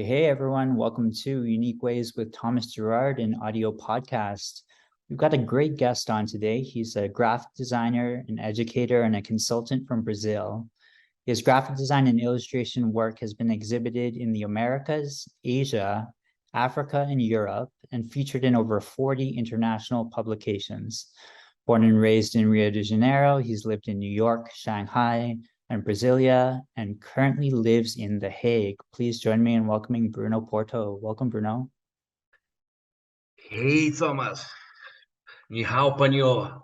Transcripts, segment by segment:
Hey, everyone. Welcome to Unique Ways with Thomas Gerard, an audio podcast. We've got a great guest on today. He's a graphic designer, an educator, and a consultant from Brazil. His graphic design and illustration work has been exhibited in the Americas, Asia, Africa, and Europe, and featured in over 40 international publications. Born and raised in Rio de Janeiro, he's lived in New York, Shanghai, and Brasilia, and currently lives in The Hague. Please join me in welcoming Bruno Porto. Welcome, Bruno. Hey, Thomas. Ni hao, Panyo.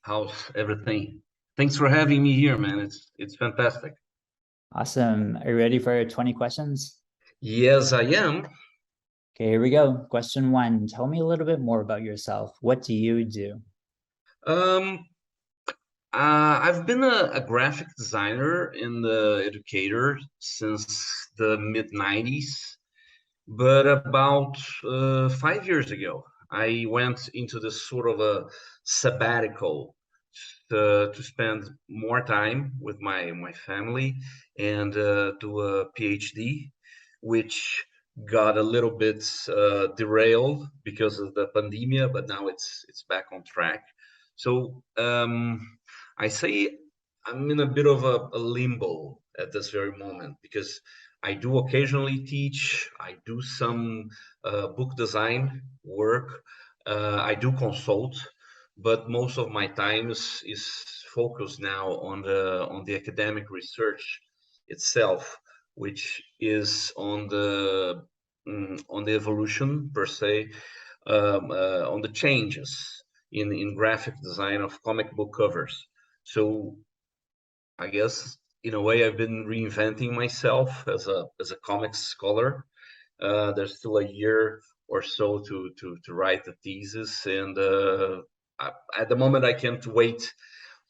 How's everything? Thanks for having me here, man. It's fantastic. Awesome. Are you ready for 20 questions? Yes, I am. Okay, here we go. Question one. Tell me a little bit more about yourself. What do you do? Um, I've been a graphic designer and the educator since the mid 90s, but about 5 years ago, I went into this sort of a sabbatical to spend more time with my family and do a PhD, which got a little bit derailed because of the pandemia, but now it's back on track. So I say I'm in a bit of a limbo at this very moment because I do occasionally teach. I do some book design work. I do consult, but most of my time is focused now on the academic research itself, which is on the evolution per se, on the changes in graphic design of comic book covers. So I guess in a way I've been reinventing myself as a comics scholar. There's still a year or so to write the thesis, and at the moment I can't wait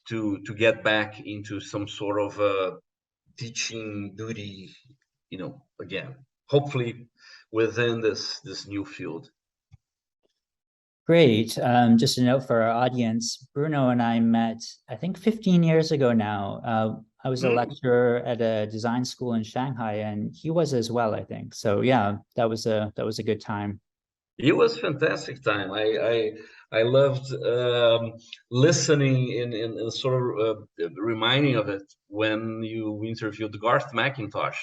to get back into some sort of teaching duty, again. Hopefully within this new field. Great. Just a note for our audience, Bruno and I met, I think 15 years ago now. I was a Mm. lecturer at a design school in Shanghai, and he was as well, I think. So yeah, that was a good time. It was fantastic time. I loved listening and sort of reminding of it when you interviewed Garth McIntosh.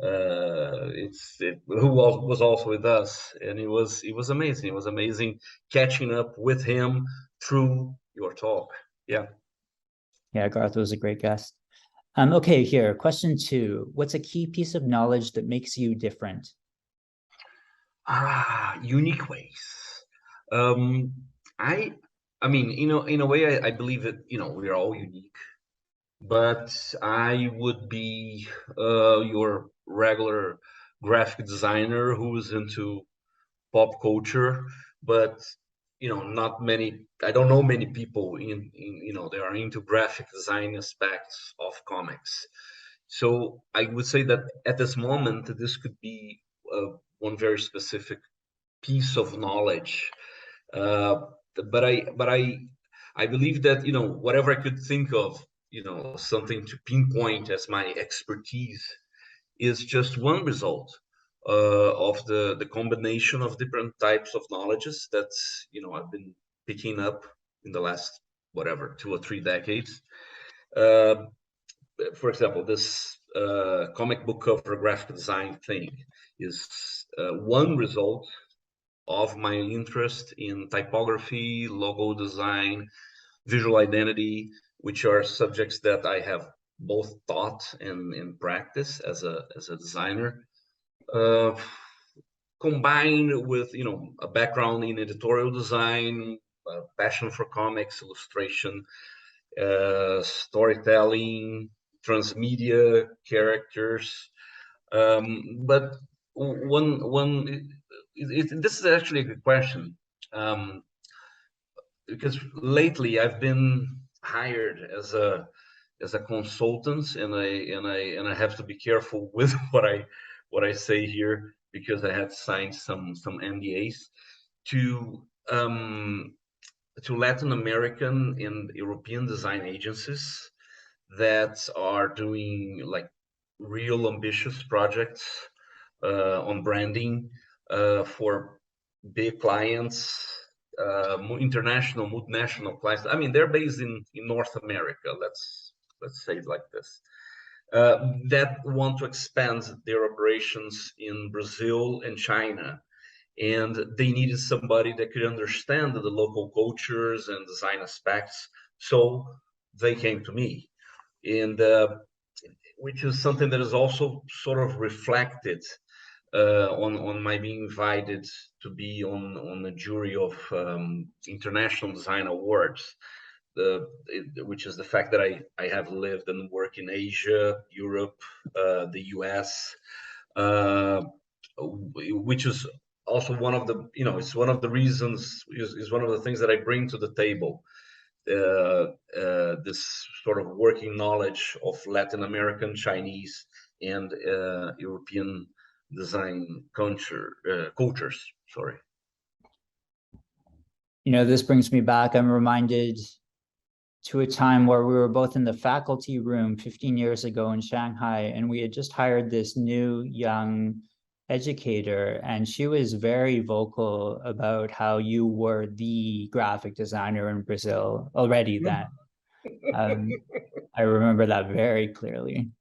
Who was also with us, and it was amazing. It was amazing catching up with him through your talk. Yeah. Yeah, Garth was a great guest. Okay, here, question two. What's a key piece of knowledge that makes you different? Unique ways. Um, I I mean, in a way, I believe that we are all unique, but I would be your regular graphic designer who is into pop culture, but not many. I don't know many people they are into graphic design aspects of comics. So I would say that at this moment, this could be one very specific piece of knowledge. Uh, but I believe that whatever I could think of, something to pinpoint as my expertise is just one result of the combination of different types of knowledges that I've been picking up in the last whatever 2 or 3 decades. Uh, for example, this comic book cover graphic design thing is one result of my interest in typography, logo design, visual identity, which are subjects that I have both taught and practice as a designer. Uh, Combined with a background in editorial design, passion for comics, illustration, storytelling, transmedia characters. But this is actually a good question, because lately I've been hired as a consultant, and I have to be careful with what I say here because I had signed some NDAs to um, to Latin American and European design agencies that are doing like real ambitious projects on branding for big clients, international, multinational clients. I mean, they're based in North America. Let's say it like this. That want to expand their operations in Brazil and China, and they needed somebody that could understand the local cultures and design aspects. So they came to me, and which is something that is also sort of reflected on my being invited to be on the jury of international design awards. Which is the fact that I have lived and worked in Asia, Europe, the US, uh, which is also one of the, it's one of the reasons, is one of the things that I bring to the table. This sort of working knowledge of Latin American, Chinese, and European design cultures. Sorry. This brings me back. I'm reminded to a time where we were both in the faculty room 15 years ago in Shanghai, and we had just hired this new young educator, and she was very vocal about how you were the graphic designer in Brazil already then. I remember that very clearly.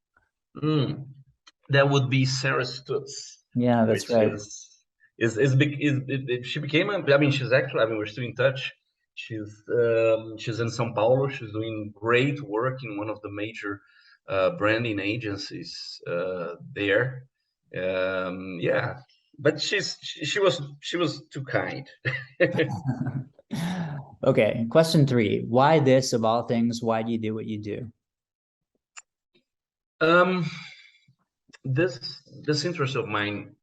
That would be Sarah Stutz. Yeah, that's right. She became I mean, she's actually, I mean, we're still in touch. She's in São Paulo. She's doing great work in one of the major branding agencies there. Yeah, but she was too kind. Okay, question 3. Why this of all things? Why do you do what you do? This interest of mine,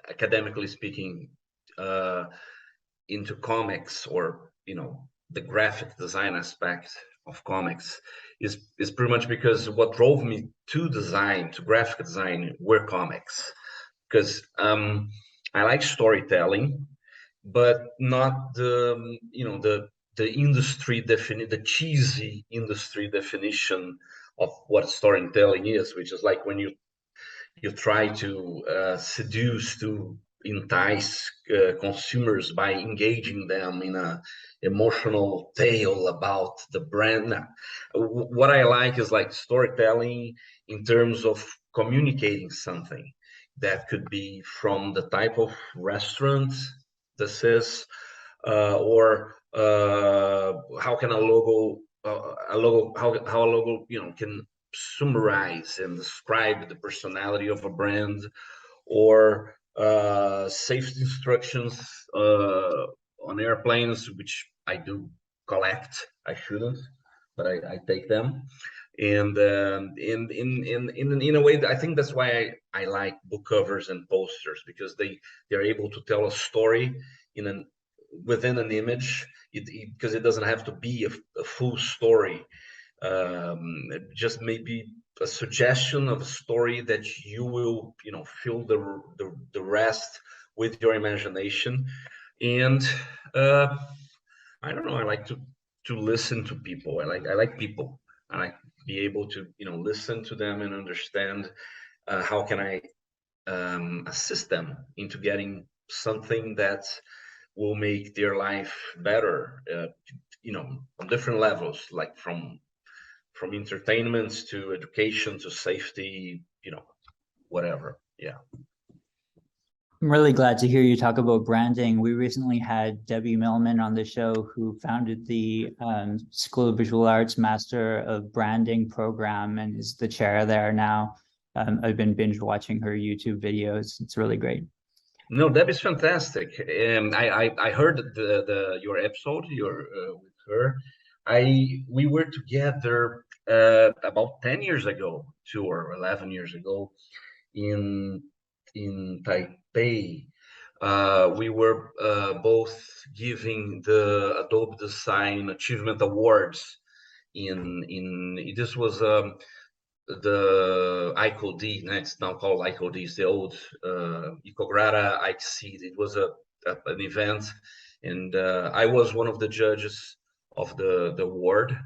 academically speaking, into comics, or the graphic design aspect of comics, is pretty much because what drove me to graphic design, were comics. Because I like storytelling, but not the cheesy industry definition of what storytelling is, which is like when you try to seduce, to entice consumers by engaging them in a emotional tale about the brand. What I like is like storytelling in terms of communicating something that could be from the type of restaurant this is, or how can how a logo can summarize and describe the personality of a brand, or safety instructions on airplanes, which I do collect. I shouldn't, but I take them. And in a way, I think that's why I like book covers and posters, because they're able to tell a story within an image, because it doesn't have to be a full story. Just maybe a suggestion of a story that you will fill the rest with your imagination. And I don't know, I like to listen to people. I like people. I like be able to listen to them and understand how can I assist them into getting something that will make their life better, on different levels, like from entertainment to education to safety, whatever. Yeah. I'm really glad to hear you talk about branding. We recently had Debbie Millman on the show, who founded the School of Visual Arts Master of Branding program and is the chair there now. I've been binge watching her YouTube videos. It's really great. No, Debbie's fantastic. I heard your episode with her. We were together about 10 years ago, 11 years ago, in Taipei. We were both giving the Adobe Design Achievement Awards. This was the ICOD. It's now called ICOD. It's the old Icograta IC. It was an event, and I was one of the judges of the award,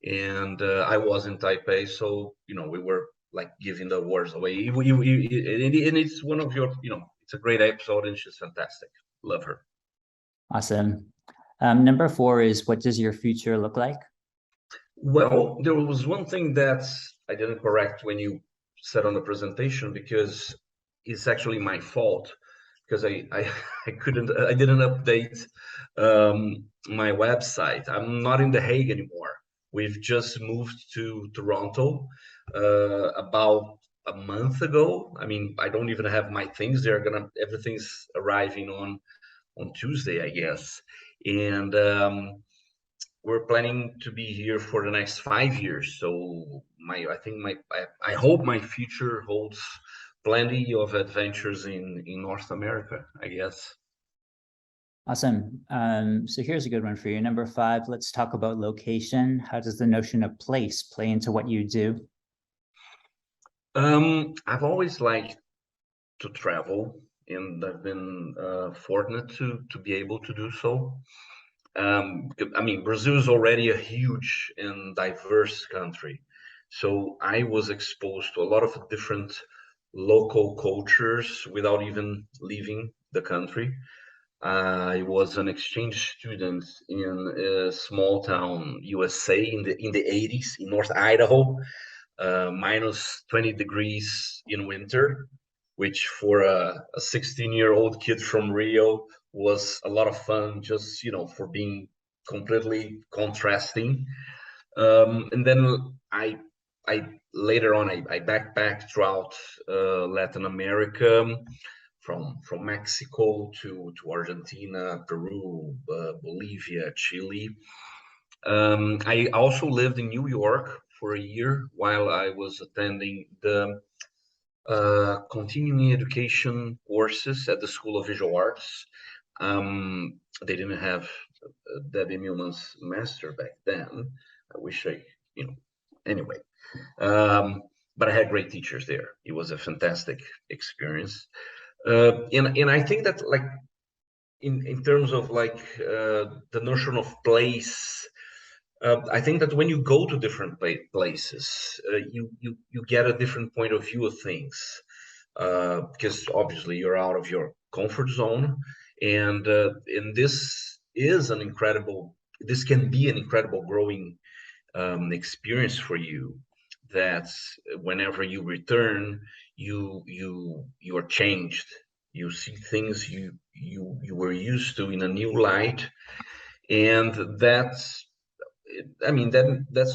and I was in Taipei, so we were like giving the awards away. And it's one of your, it's a great episode, and she's fantastic. Love her. Awesome. Number 4 is, what does your future look like? Well, there was one thing that I didn't correct when you said on the presentation, because it's actually my fault, because I didn't update my website. I'm not in The Hague anymore. We've just moved to Toronto about a month ago. I mean, I don't even have my things. Everything's arriving on Tuesday, I guess. And we're planning to be here for the next 5 years. So I hope my future holds plenty of adventures in North America, I guess. Awesome. So here's a good one for you. Number 5, let's talk about location. How does the notion of place play into what you do? I've always liked to travel, and I've been fortunate to be able to do so. I mean, Brazil is already a huge and diverse country. So I was exposed to a lot of different local cultures without even leaving the country. I was an exchange student in a small town, USA, in the 80s in North Idaho, minus 20 degrees in winter, which for a 16-year-old kid from Rio was a lot of fun, just for being completely contrasting. And then I later on I backpacked throughout Latin America, from Mexico to Argentina, Peru, Bolivia, Chile. I also lived in New York for a year while I was attending the continuing education courses at the School of Visual Arts. They didn't have Debbie Millman's master back then. I wish anyway. But I had great teachers there. It was a fantastic experience. And I think that, like, in terms of like the notion of place, I think that when you go to different places, you get a different point of view of things, because obviously you're out of your comfort zone, and this can be an incredible growing experience for you. That whenever you return, you are changed. You see things you were used to in a new light, and that's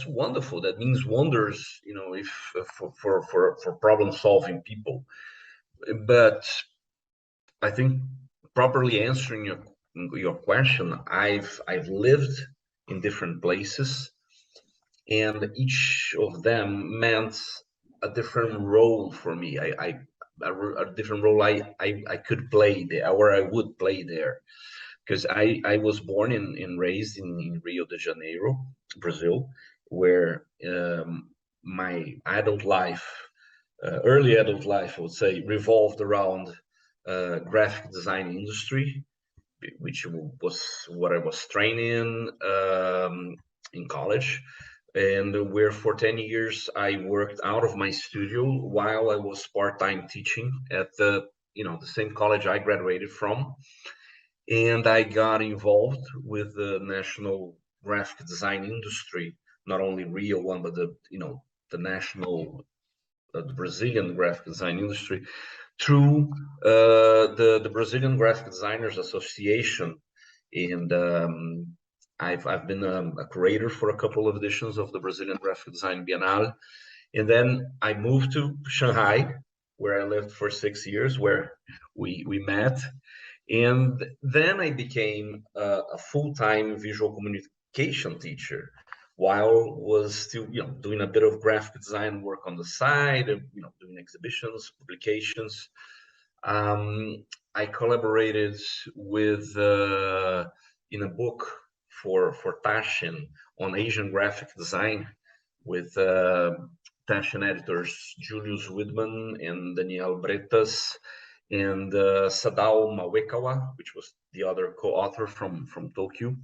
wonderful. That means wonders, if for problem solving people. But I think, properly answering your question, I've lived in different places, and each of them meant a different role for me. A different role I could play there, or I would play there, because I was born and raised in Rio de Janeiro, Brazil, where my early adult life, I would say, revolved around graphic design industry, which was what I was trained in college, and where for 10 years I worked out of my studio while I was part-time teaching at the same college I graduated from. And I got involved with the national graphic design industry, not only Rio one, but the national, the Brazilian graphic design industry, through the Brazilian Graphic Designers Association. And I've been a curator for a couple of editions of the Brazilian Graphic Design Biennale. And then I moved to Shanghai, where I lived for 6 years, where we met. And then I became a full-time visual communication teacher, while was still doing a bit of graphic design work on the side, and doing exhibitions, publications. I collaborated with in a book for Taschen on Asian graphic design with Taschen editors Julius Widman and Daniel Bretas, and Sadao Mawekawa, which was the other co-author from Tokyo.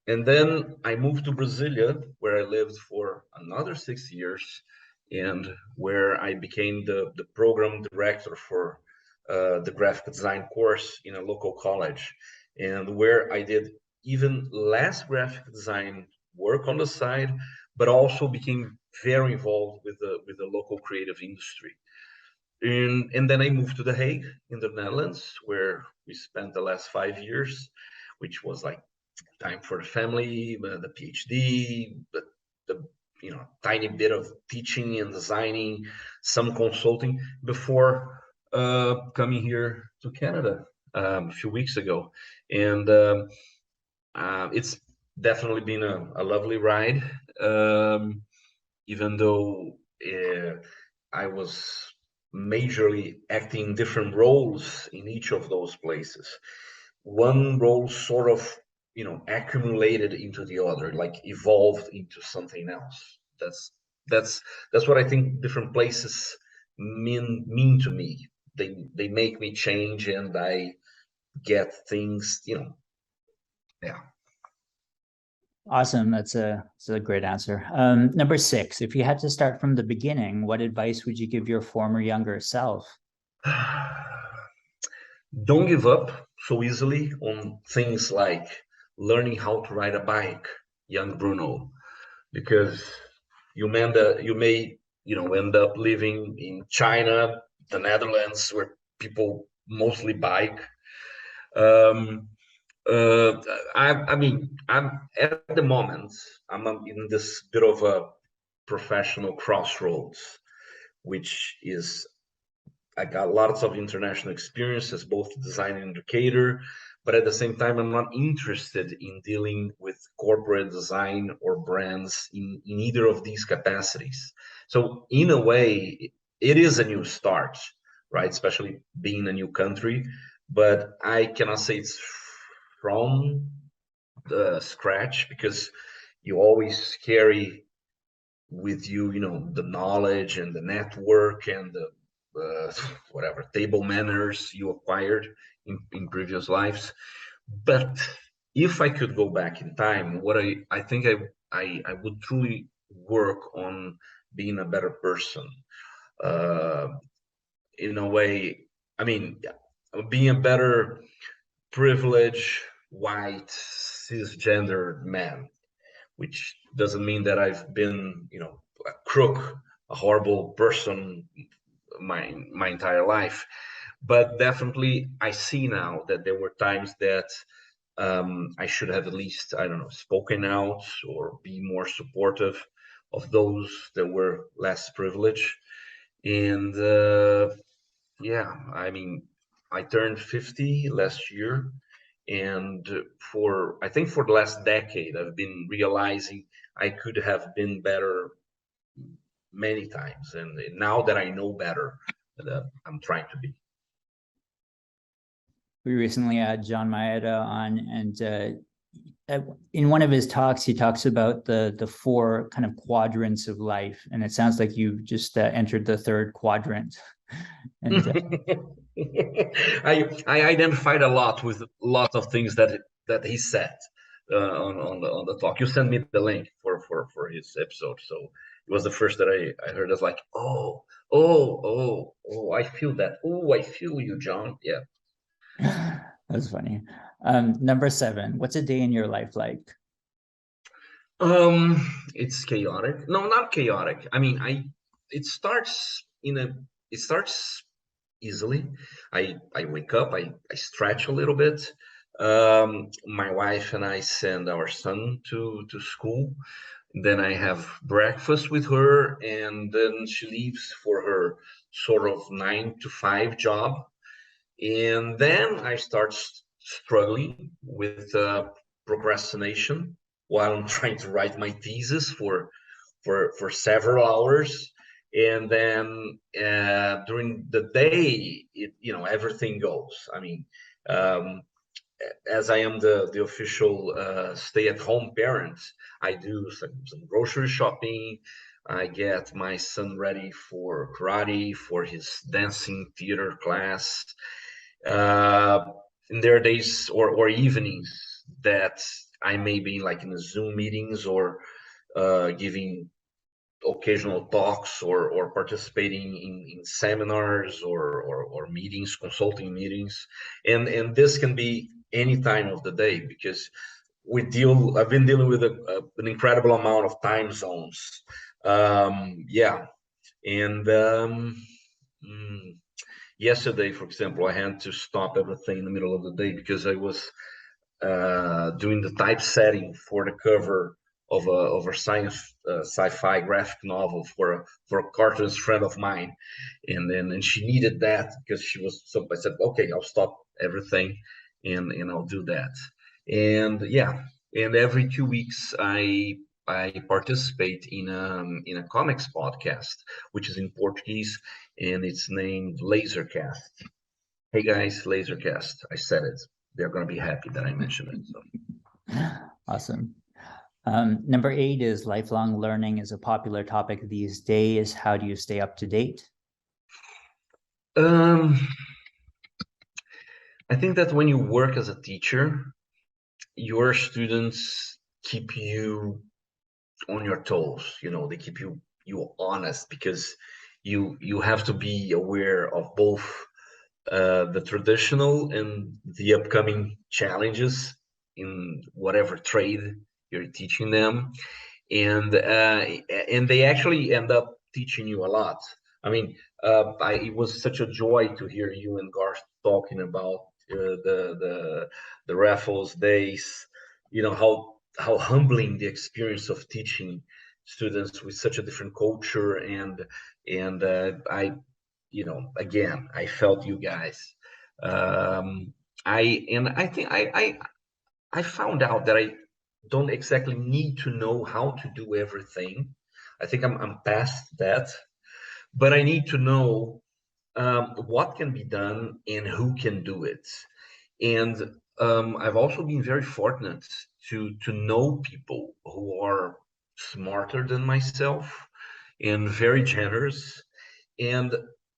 And then I moved to Brasilia, where I lived for another 6 years, and where I became the program director for the graphic design course in a local college, and where I did even less graphic design work on the side, but also became very involved with the local creative industry. And then I moved to The Hague in the Netherlands, where we spent the last 5 years, which was like time for the family, the PhD, the tiny bit of teaching and designing, some consulting before coming here to Canada a few weeks ago. And it's definitely been a lovely ride, even though I was majorly acting different roles in each of those places. One role sort of, accumulated into the other, like evolved into something else. That's what I think different places mean to me. They make me change, and I get things, yeah. Awesome. That's a great answer. Number 6, if you had to start from the beginning, what advice would you give your former younger self? Don't give up so easily on things like learning how to ride a bike, young Bruno, because you may end up living in China, the Netherlands, where people mostly bike. Um, uh, I mean, I'm at the moment, I'm in this bit of a professional crossroads, which is I got lots of international experience as both design and educator, but at the same time, I'm not interested in dealing with corporate design or brands in either of these capacities. So, in a way, it is a new start, right? Especially being a new country, but I cannot say it's from the scratch because you always carry with you, the knowledge and the network and the whatever table manners you acquired in previous lives. But if I could go back in time, what I think I would truly work on being a better person. Uh, in a way, I mean, being a better privileged white cisgendered man, which doesn't mean that I've been, a crook, a horrible person my entire life. But definitely, I see now that there were times that I should have at least, I don't know, spoken out or be more supportive of those that were less privileged. And yeah, I mean, I turned 50 last year, and I think for the last decade, I've been realizing I could have been better many times. And now that I know better, I'm trying to be. We recently had John Maeda on, and in one of his talks, he talks about the 4 kind of quadrants of life, and it sounds like you just entered the 3rd quadrant. And I identified a lot with lots of things that he said on the talk. You sent me the link for his episode, so it was the first that I heard. I was like, oh, I feel that. Oh, I feel you, John. Yeah. that's funny. Number 7, what's a day in your life like? It's chaotic. No, not chaotic. I mean, it starts it starts easily. I wake up, I stretch a little bit. My wife and I send our son to school. Then I have breakfast with her, and then she leaves for her sort of 9 to 5 job. And then I start struggling with procrastination while I'm trying to write my thesis for several hours. And then during the day, everything goes. I mean, um, as I am the official stay-at-home parent, I do some grocery shopping. I get my son ready for karate, for his dancing theater class. uh, and there are days or evenings that I may be like in the Zoom meetings or giving occasional talks or participating in seminars or meetings, consulting meetings, and this can be any time of the day because I've been dealing with an incredible amount of time zones. Yeah, and mm, yesterday, for example, I had to stop everything in the middle of the day because I was doing the typesetting for the cover of a science sci-fi graphic novel for a cartoonist friend of mine, and she needed that because she was so. I said, okay, I'll stop everything, and I'll do that. And yeah, and every 2 weeks I participate in a comics podcast, which is in Portuguese, and it's named Lasercast. Hey guys, Lasercast. I said it. They're going to be happy that I mentioned it. So. Awesome. Number 8 is lifelong learning is a popular topic these days. How do you stay up to date? Um, I think that when you work as a teacher, your students keep you on your toes. You know, they keep you honest because you have to be aware of both the traditional and the upcoming challenges in whatever trade you're teaching them, and they actually end up teaching you a lot. I mean, it was such a joy to hear you and Garth talking about the Raffles days. You know how humbling the experience of teaching students with such a different culture, and I, you know, again, I felt you guys. Um, I think I found out that I don't exactly need to know how to do everything. I think I'm past that, but I need to know what can be done and who can do it. And I've also been very fortunate to know people who are smarter than myself and very generous, and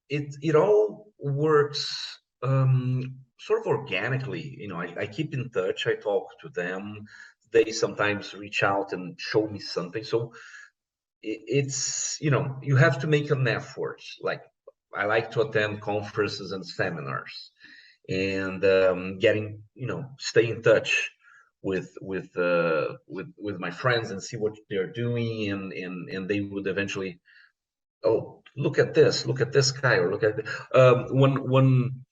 it all works sort of organically. You know, I keep in touch, I talk to them, they sometimes reach out and show me something. So it's, you know, you have to make an effort. Like, I like to attend conferences and seminars, and getting, you know, stay in touch with my friends and see what they're doing, and they would eventually, oh, look at this guy, or look at one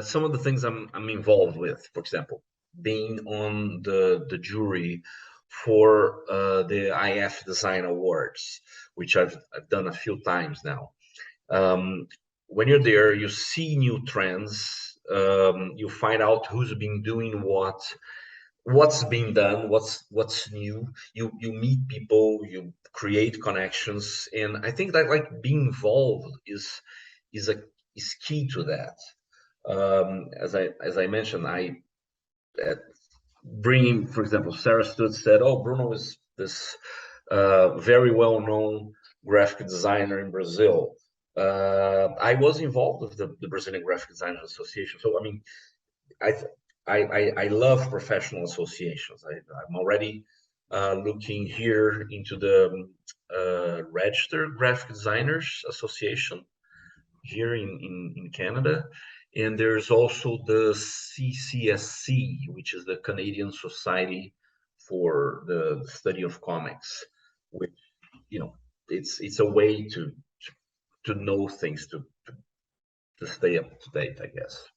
some of the things I'm involved with, for example, being on the jury for the IF Design Awards, which I've done a few times now. Um, when you're there, you see new trends. You find out who's been doing what's being done, what's new. You meet people, you create connections, and I think that, like, being involved is a is key to that. As I mentioned, I bringing, for example, Sarah Stood said, "Oh, Bruno is this very well known graphic designer in Brazil." I was involved with the Brazilian Graphic Designers Association, so I mean, I I love professional associations. I'm already looking here into the Registered Graphic Designers Association here in Canada. And there's also the CCSC, which is the Canadian Society for the Study of Comics, which, you know, it's a way to know things, to stay up to date, I guess.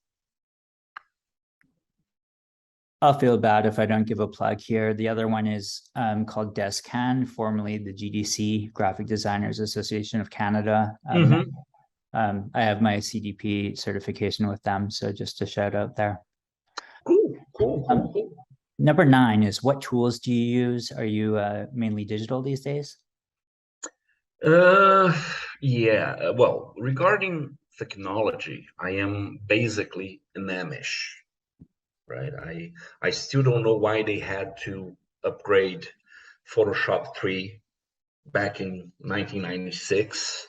I'll feel bad if I don't give a plug here. The other one is called DESCAN, formerly the GDC, Graphic Designers Association of Canada. I have my CDP certification with them, so just a shout out there. Cool. Number 9 is, what tools do you use? Are you mainly digital these days? Yeah. Well, regarding technology, I am basically an Amish, right? I still don't know why they had to upgrade Photoshop 3 back in 1996,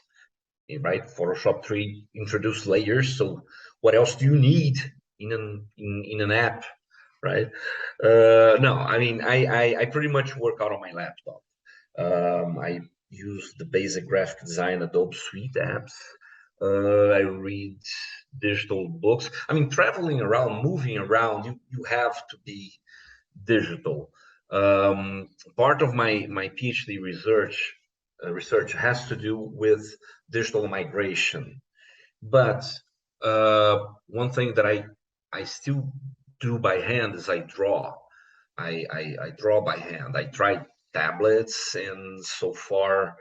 right? Photoshop 3 introduced layers, so what else do you need in an app, right? No, I mean, I pretty much work out on my laptop. I use the basic graphic design Adobe Suite apps. I read digital books. I mean, traveling around, moving around, you have to be digital. Part of my PhD research has to do with digital migration. But one thing that I still do by hand is I draw. I draw by hand. I tried tablets, and so far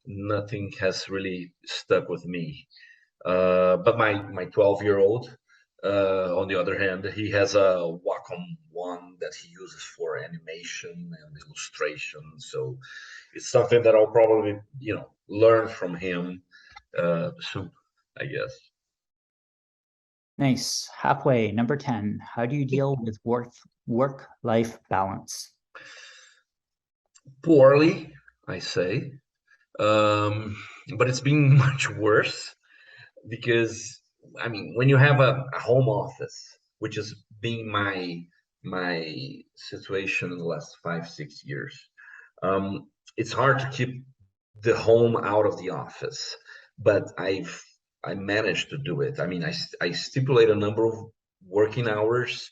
nothing has really stuck with me. But my 12-year-old, on the other hand, he has a Wacom one that he uses for animation and illustration. So it's something that I'll probably, learn from him soon, I guess. Nice. Halfway, number 10. How do you deal with work-life balance? Poorly, I say. But it's been much worse because, I mean, when you have a home office, which has been my situation in the last 5 6 years, it's hard to keep the home out of the office. But I managed to do it. I mean, I stipulate a number of working hours,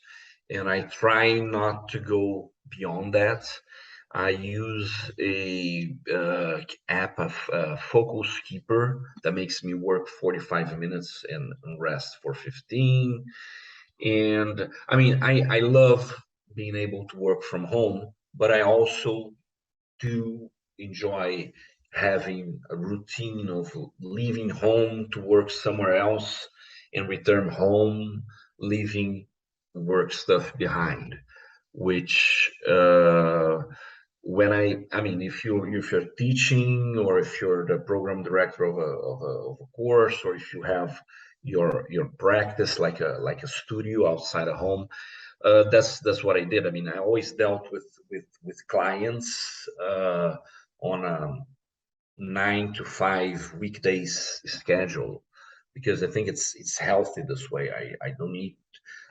and I try not to go beyond that. I use a app of Focus Keeper that makes me work 45 minutes and rest for 15. And I mean, I love being able to work from home, but I also do enjoy having a routine of leaving home to work somewhere else and return home, leaving work stuff behind, which when I mean, if you're teaching, or if you're the program director of a course, or if you have your practice like a studio outside of home, that's what I did. I mean, I always dealt with clients on a 9 to 5 weekdays schedule, because I think it's healthy this way. I don't need.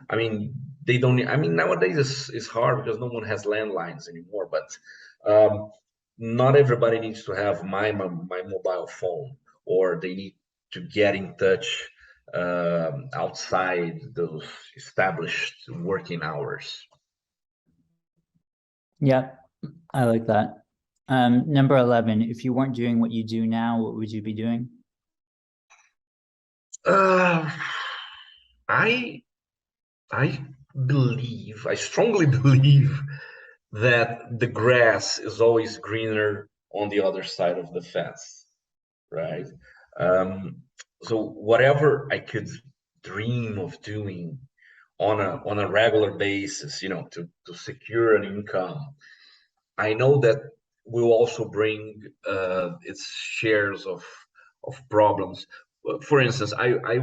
I mean, they don't. I mean, nowadays it's hard because no one has landlines anymore. But not everybody needs to have my mobile phone, or they need to get in touch outside those established working hours. Yeah, I like that. Number 11, if you weren't doing what you do now, what would you be doing? Uh, I I I strongly believe that the grass is always greener on the other side of the fence, right? Um, so whatever I could dream of doing on a regular basis, to secure an income, I know that will also bring its shares of problems. For instance, I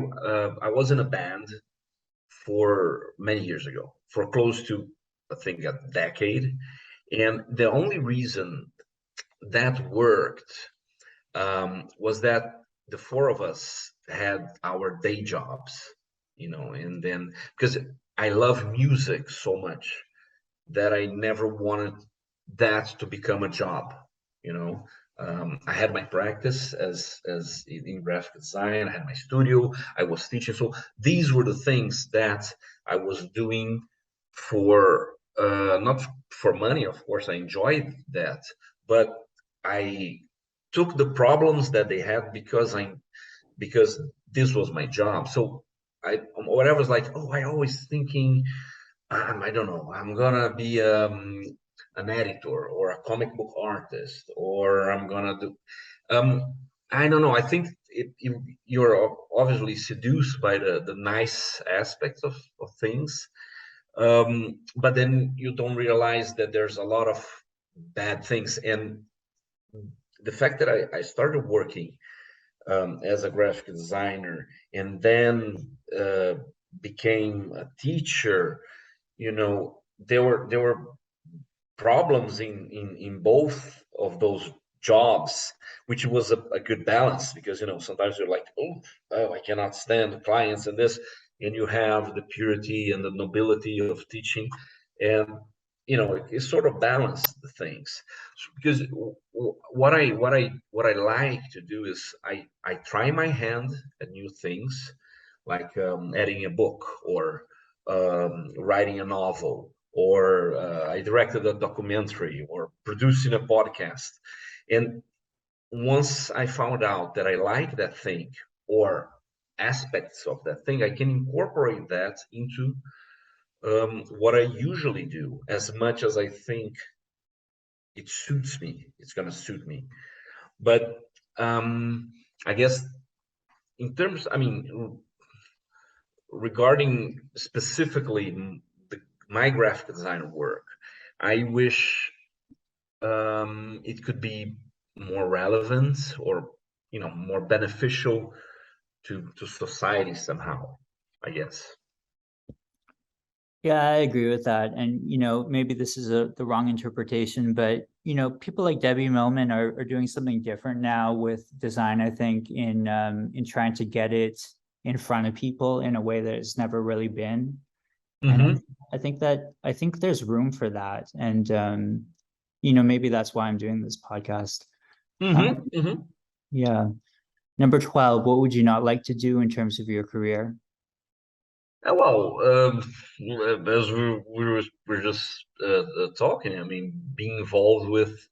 was in a band for many years ago, for close to, I think, a decade. And the only reason that worked was that the four of us had our day jobs, and then because I love music so much that I never wanted that to become a job, you know. I had my practice as in graphic design. I had my studio. I was teaching. So these were the things that I was doing for not for money. Of course, I enjoyed that, but I took the problems that they had because this was my job. So what I was like, oh, I always thinking, I don't know, I'm gonna be an editor or a comic book artist, or I'm gonna do. I don't know. I think you're obviously seduced by the nice aspects of things, but then you don't realize that there's a lot of bad things. And the fact that I started working as a graphic designer, and then became a teacher, there were problems in both of those jobs, which was a good balance, because sometimes you're like, oh, I cannot stand the clients and this, and you have the purity and the nobility of teaching. And it sort of balanced the things. Because what I like to do is I try my hand at new things, like editing a book, or writing a novel, or I directed a documentary, or producing a podcast. And once I found out that I like that thing, or aspects of that thing, I can incorporate that into what I usually do, as much as I think it suits me. It's going to suit me. But I guess in terms, I mean, regarding specifically my graphic design work, I wish it could be more relevant, or more beneficial to society somehow, I guess. Yeah, I agree with that. And, maybe this is the wrong interpretation, but, people like Debbie Millman are doing something different now with design, I think, in trying to get it in front of people in a way that it's never really been. And Mm-hmm. I think there's room for that. And, maybe that's why I'm doing this podcast. Mm-hmm. Mm-hmm. Yeah. Number 12, what would you not like to do in terms of your career? Well, as we're just talking, I mean, being involved with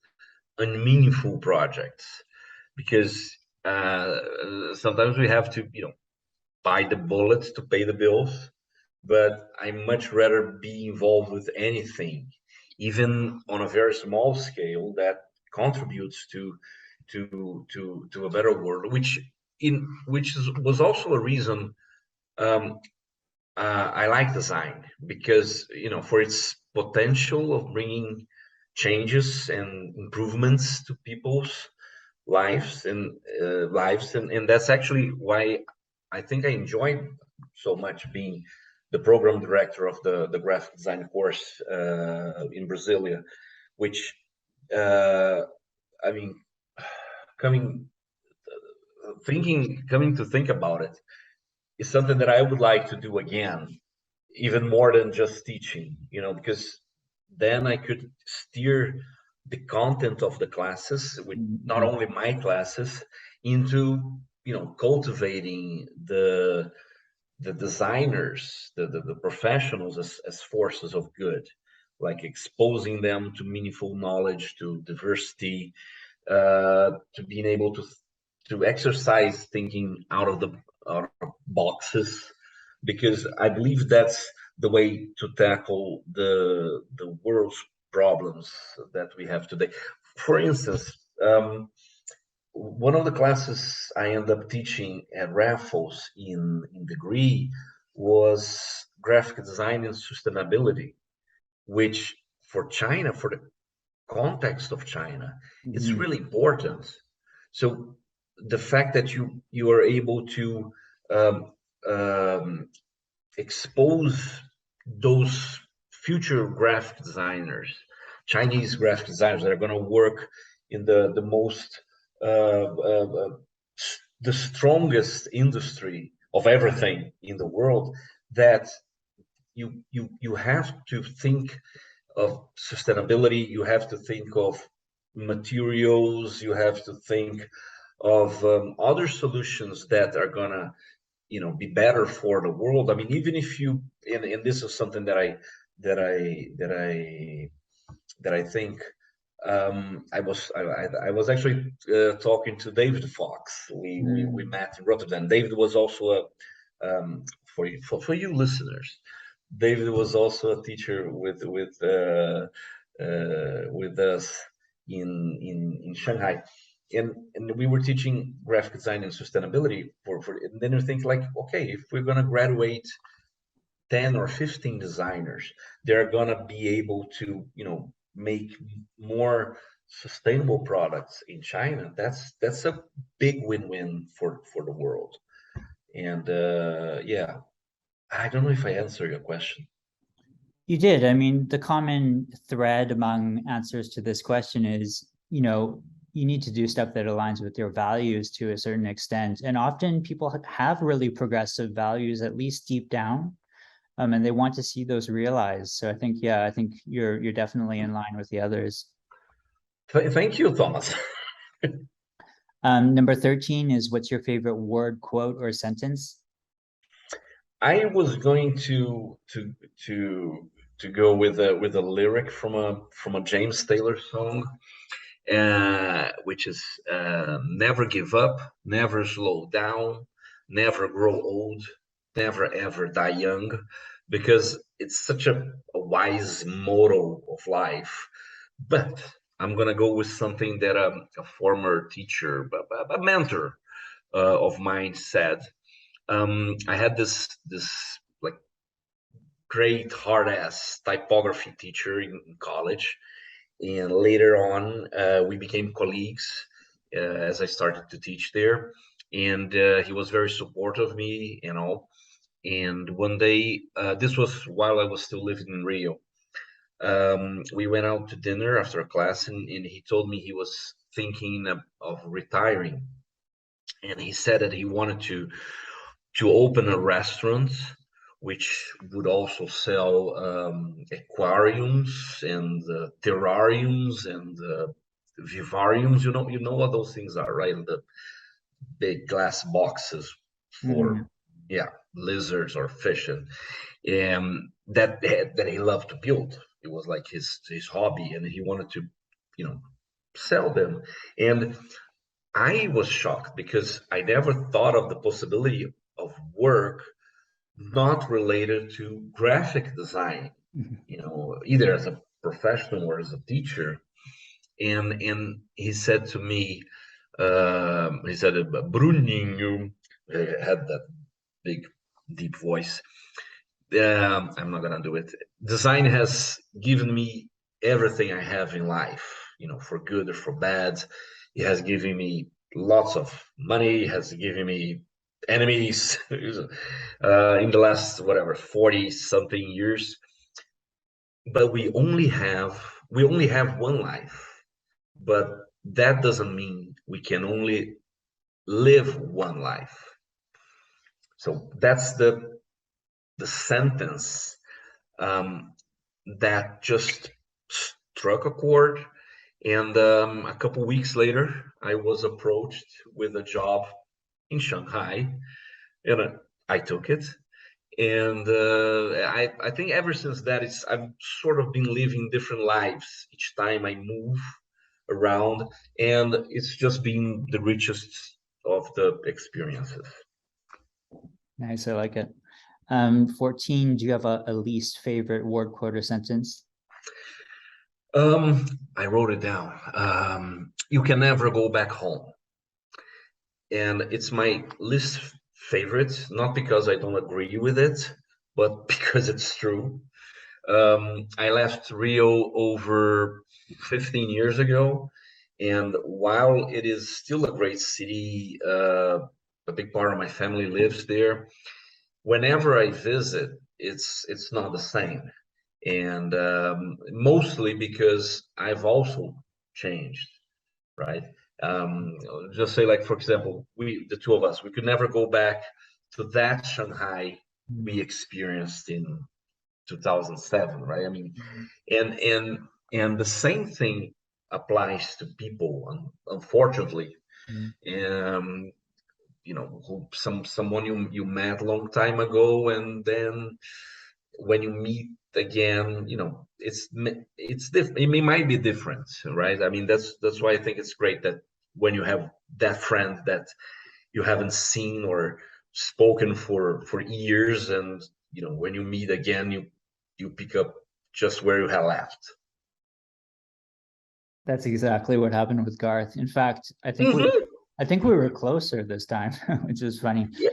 unmeaningful projects, because sometimes we have to, bite the bullets to pay the bills. But I much rather be involved with anything, even on a very small scale, that contributes to a better world, was also a reason I like design, because for its potential of bringing changes and improvements to people's lives, and that's actually why I think I enjoyed so much being the program director of the graphic design course in Brasilia, which uh, I mean, coming coming to think about it, is something that I would like to do again, even more than just teaching, because then I could steer the content of the classes, with not Mhm. only my classes, into cultivating the designers, the professionals, as forces of good, like exposing them to meaningful knowledge, to diversity, to being able to exercise thinking out of boxes, because I believe that's the way to tackle the world's problems that we have today. For instance, one of the classes I ended up teaching at Raffles in degree was graphic design and sustainability, which for China, for the context of China, it's Mhm. really important. So the fact that you are able to um, um, expose those future graphic designers, Chinese graphic designers that are going to work in the most the strongest industry of everything in the world, that you have to think of sustainability, you have to think of materials, you have to think of other solutions that are gonna be better for the world. I mean, even if you and this is something that I think I was actually talking to David Fox. We Mm. met in Rotterdam. David was also a for you listeners. David was also a teacher with us in Shanghai, and we were teaching graphic design and sustainability for. And then you think, like, okay, if we're gonna graduate 10 or 15 designers, they're gonna be able to make more sustainable products in China. That's a big win-win for the world. And yeah, I don't know if I answered your question. You did. I mean, the common thread among answers to this question is, you need to do stuff that aligns with your values to a certain extent. And often people have really progressive values, at least deep down. and they want to see those realized. So I think, yeah, I think you're definitely in line with the others. Thank you, Thomas. Number 13 is, what's your favorite word, quote, or sentence? I was going to go with a lyric from a James Taylor song, which is never give up, never slow down, never grow old, never ever die young, because it's such a wise motto of life. But I'm gonna go with something that a former teacher, a mentor of mine said. I had this like great hard ass typography teacher in college, and later on we became colleagues as I started to teach there, and he was very supportive of me and all. And one day, this was while I was still living in Rio. We went out to dinner after a class, and he told me he was thinking of retiring, and he said that he wanted to open a restaurant which would also sell aquariums and terrariums and vivariums. You know what those things are, right? The big glass boxes Mhm. for, yeah, lizards or fish, and that he loved to build. It was like his hobby, and he wanted to, you know, sell them. And I was shocked because I never thought of the possibility of work not related to graphic design, Mhm. either as a professional or as a teacher. And he said to me, he said, Bruninho, had that big, deep voice. I'm not gonna do it. Design has given me everything I have in life, for good or for bad. It has given me lots of money, has given me enemies in the last whatever 40 something years. But we only have one life. But that doesn't mean we can only live one life. So that's the sentence um, that just struck a chord. And a couple weeks later, I was approached with a job in Shanghai, and I took it. And I think ever since that, I've sort of been living different lives each time I move around, and it's just been the richest of the experiences. Nice, I like it. 14, do you have a least favorite word, quote, or sentence? Um, I wrote it down. You can never go back home, and it's my least favorite, not because I don't agree with it, but because it's true. I left Rio over 15 years ago, and while it is still a great city, a big part of my family lives there. Whenever I visit, it's not the same, and mostly because I've also changed, right? Um, just say, like, for example, the two of us, we could never go back to that Shanghai we experienced in 2007, right? I mean, Mhm. and the same thing applies to people, unfortunately. Mhm. Um, someone you met a long time ago, and then when you meet again, it might be different, right? I mean, that's why I think it's great that when you have that friend that you haven't seen or spoken for years, and when you meet again, you pick up just where you had left. That's exactly what happened with Garth. In fact, Hmm. I think we were closer this time, which is funny. Yeah,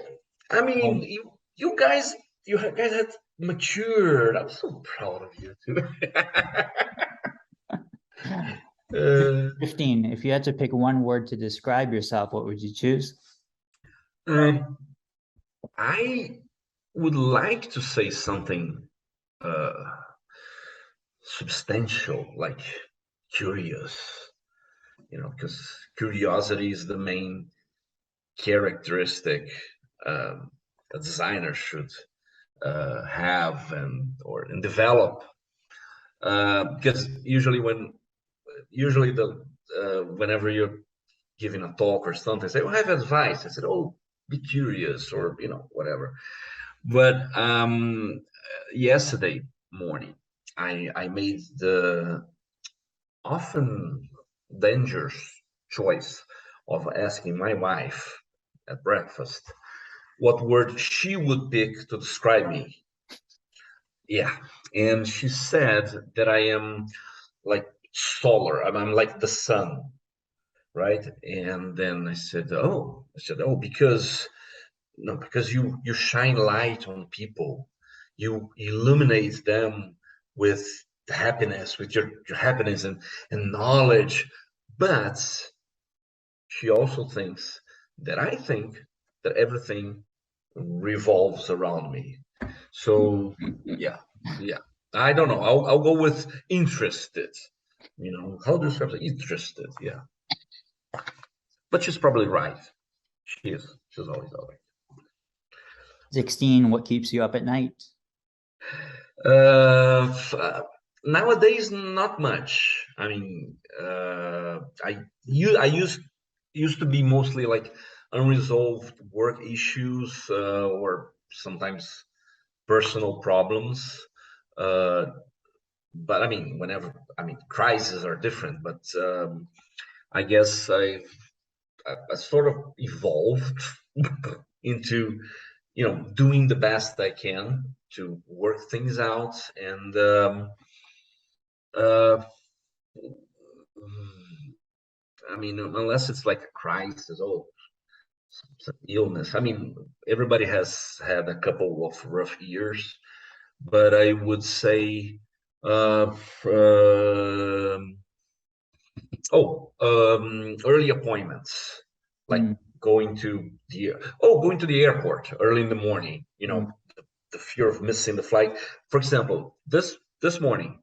I mean, Um, you guys had matured. I'm so proud of you too. uh, 15, if you had to pick one word to describe yourself, what would you choose? um, I would like to say something uh, substantial, like curious, because curiosity is the main characteristic a designer should have and develop. Because usually whenever you're giving a talk or something, say, "Oh, I have advice." I said, "Oh, be curious," or whatever. But yesterday morning, I made the often dangerous choice of asking my wife at breakfast what word she would pick to describe me. Yeah, and she said that I am like solar. I'm like the sun, right? And then I said, because no, because you shine light on people, you illuminate them with happiness, with your happiness and knowledge. But she also thinks that I think that everything revolves around me. So yeah, yeah. I don't know. I'll go with interested. How do you describe it? Interested? Yeah. But she's probably right. She is. She's always right. 16, what keeps you up at night? Nowadays, not much. I mean, I used to be mostly like unresolved work issues or sometimes personal problems. Uh, but I mean, crises are different. But I guess I sort of evolved into doing the best I can to work things out and uh, I mean, unless it's like a crisis or some illness. I mean, everybody has had a couple of rough years, but I would say uh, um, early appointments, like Mm, going to the airport early in the morning. mm, The fear of missing the flight. For example, this morning,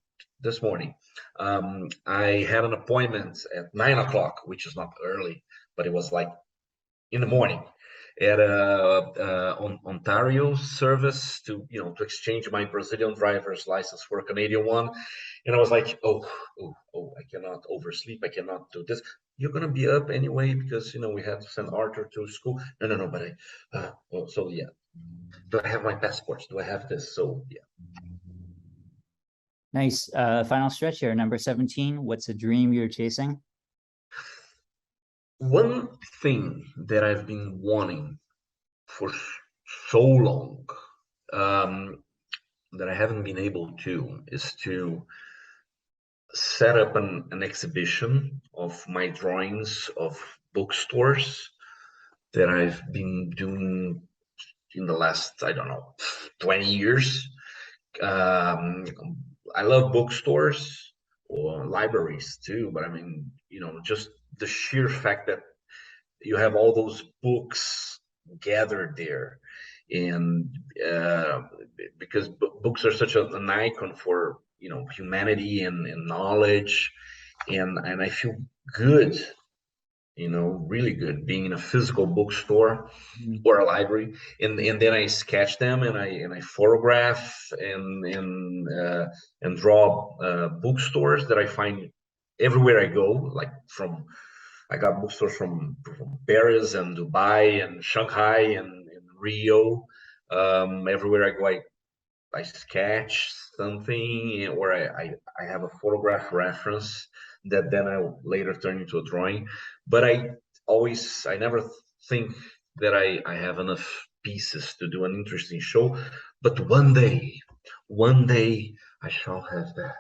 I had an appointment at 9 o'clock, which is not early, but it was like in the morning at on Ontario service to exchange my Brazilian driver's license for a Canadian one, and I was like, I cannot oversleep, I cannot do this. You're gonna be up anyway because we had to send Arthur to school. No, but so yeah. Do I have my passports? Do I have this? So yeah. nice. Final stretch here, number 17. What's a dream you're chasing? One thing that I've been wanting for so long, um, that I haven't been able to, is to set up an exhibition of my drawings of bookstores that I've been doing in the last, I don't know, 20 years. Um, I love bookstores or libraries too, but I mean, just the sheer fact that you have all those books gathered there, and uh, because books are such an icon for humanity and knowledge, and I feel good, really good being in a physical bookstore Mm, or a library, and then I sketch them and I photograph and draw bookstores that I find everywhere I go, like I got bookstores from Paris and Dubai and Shanghai and Rio. Everywhere I go, I sketch something, or I have a photograph reference that then I will later turn into a drawing. But I never think that I have enough pieces to do an interesting show. But one day I shall have that.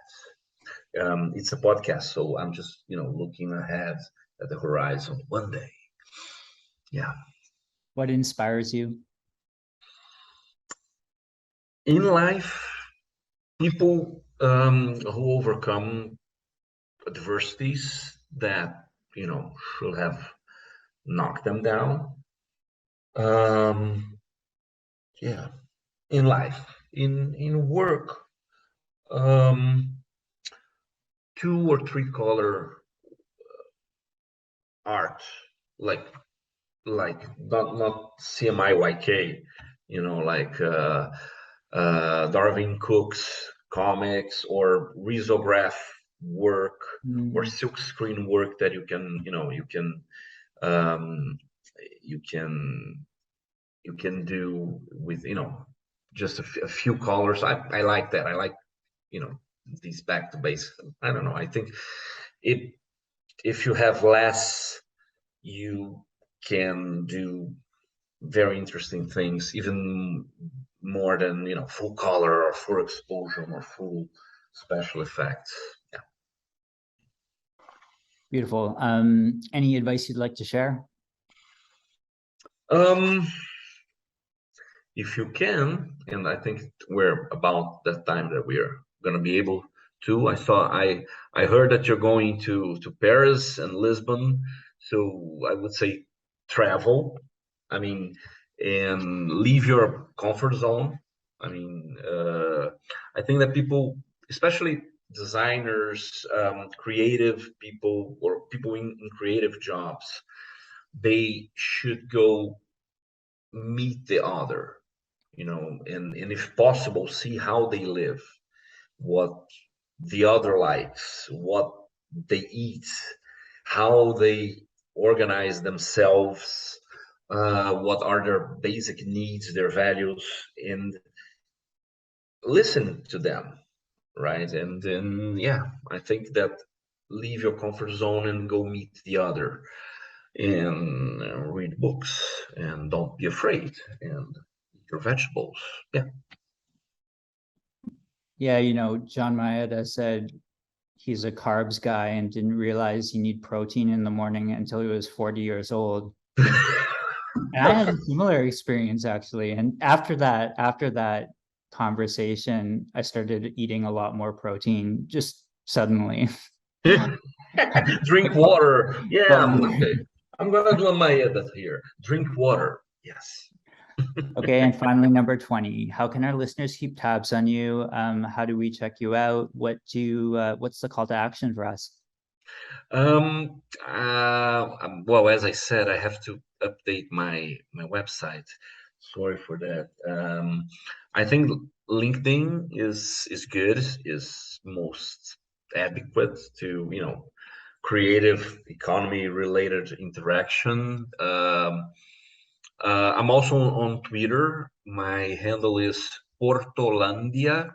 It's a podcast, so I'm just looking ahead at the horizon. One day, yeah. what inspires you? In life, people who overcome adversities that should have knocked them down. Um, yeah, in life, in work, um, two or three color art, like not CMYK, like Darwin Cook's comics or risograph work or silkscreen work that you can, um, you can you can do with, just a few colors. I like that. I like, these back to base. I don't know. I think it if you have less, you can do very interesting things, even more than, full color or full exposure or full special effects. Yeah. Beautiful. Any advice you'd like to share? Um, if you can, and I think we're about that time that we're gonna be able to. I heard that you're going to Paris and Lisbon, so I would say travel. I mean, and leave your comfort zone. I mean, I think that people, especially designers, creative people, or people in creative jobs, they should go meet the other, and if possible, see how they live, what the other likes, what they eat, how they organize themselves, what are their basic needs, their values, and listen to them, right? And then, yeah, I think that leave your comfort zone and go meet the other, and read books, and don't be afraid, and eat your vegetables. Yeah. Yeah, John Maeda said he's a carbs guy and didn't realize you need protein in the morning until he was 40 years old. And I had a similar experience actually. And after that conversation, I started eating a lot more protein just suddenly. Drink water. Yeah, But okay. I'm gonna do my edit here. Drink water. Yes. okay, and finally, number 20. How can our listeners keep tabs on you? How do we check you out? What's the call to action for us? Well, as I said, I have to update my website. Sorry for that. I think LinkedIn is good, is most adequate to, creative economy related interaction. I'm also on Twitter. My handle is Portolandia.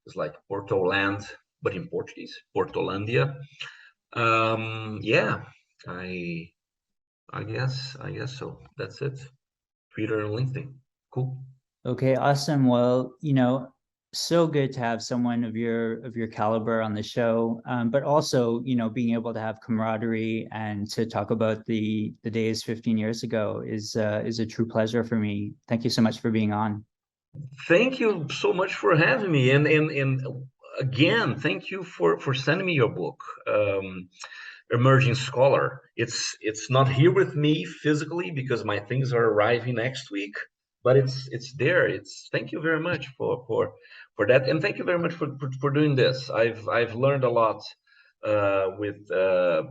It's like Porto Land, but in Portuguese, Portolandia. Yeah, I I guess so. That's it. Twitter and LinkedIn. Cool. Okay, awesome. Well, so good to have someone of your caliber on the show, but also, being able to have camaraderie and to talk about the days 15 years ago is a true pleasure for me. Thank you so much for being on. Thank you so much for having me, and again, thank you for sending me your book, Emerging Scholar. It's not here with me physically because my things are arriving next week, but it's there. It's Thank you very much for that, and thank you very much for doing this. I've learned a lot with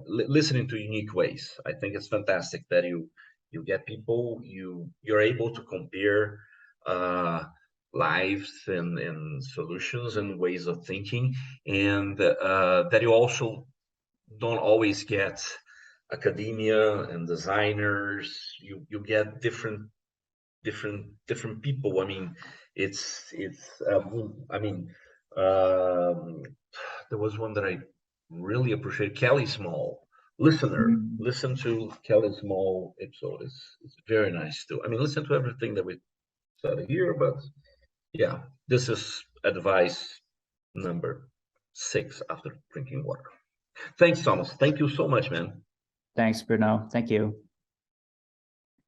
listening to Unique Ways. I think it's fantastic that you get people, you're able to compare lives and solutions and ways of thinking, and that you also don't always get academia and designers. You get different people. I mean, I mean, um, there was one that I really appreciate, Kelly Small. Mm. Listen to Kelly Small episode. It's very nice too. I mean, listen to everything that we said here, but yeah, this is advice number 6 after drinking water. Thanks, Thomas. Thank you so much, man. Thanks, Bruno. Thank you.